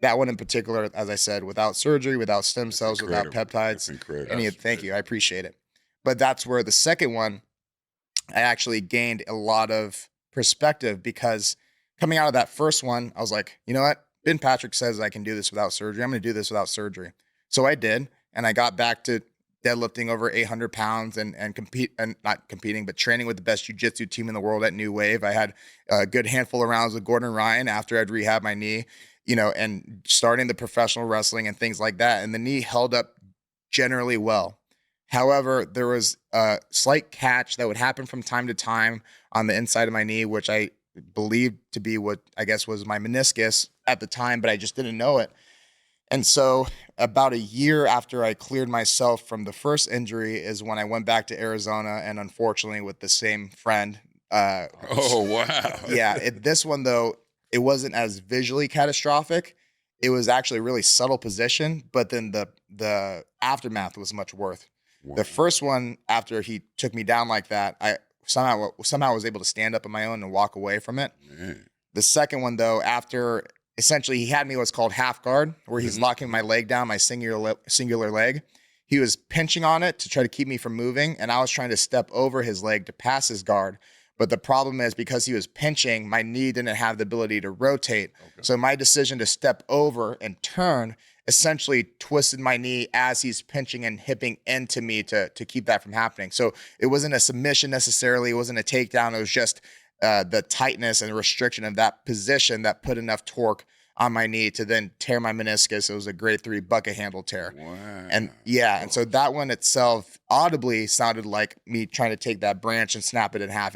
that one in particular, as I said, without surgery, without stem That's cells, without incredible. That's peptides, incredible. any, That's thank you, I appreciate it. But that's where the second one, I actually gained a lot of perspective because coming out of that first one, I was like, you know what? Ben Patrick says I can do this without surgery. I'm going to do this without surgery. So I did. And I got back to deadlifting over 800 pounds and compete and not competing, but training with the best jiu-jitsu team in the world at New Wave. I had a good handful of rounds with Gordon Ryan after I'd rehabbed my knee, and starting the professional wrestling and things like that. And the knee held up generally well. However, there was a slight catch that would happen from time to time on the inside of my knee, which I believed to be what I guess was my meniscus at the time, but I just didn't know it. And so, about a year after I cleared myself from the first injury, is when I went back to Arizona, and unfortunately, with the same friend. Oh, wow. Yeah, this one though, it wasn't as visually catastrophic. It was actually a really subtle position, but then the aftermath was much worse. Wow. The first one, after he took me down like that, I somehow was able to stand up on my own and walk away from it. Man. The second one, though, after essentially he had me what's called half guard, where he's Mhm. locking my leg down, my singular leg. He was pinching on it to try to keep me from moving, and I was trying to step over his leg to pass his guard. But the problem is because he was pinching, my knee didn't have the ability to rotate. Okay. So my decision to step over and turn essentially twisted my knee as he's pinching and hipping into me to keep that from happening. So it wasn't a submission necessarily. It wasn't a takedown. It was just the tightness and restriction of that position that put enough torque on my knee to then tear my meniscus. It was a grade 3 bucket handle tear. Wow. And yeah, and so that one itself audibly sounded like me trying to take that branch and snap it in half.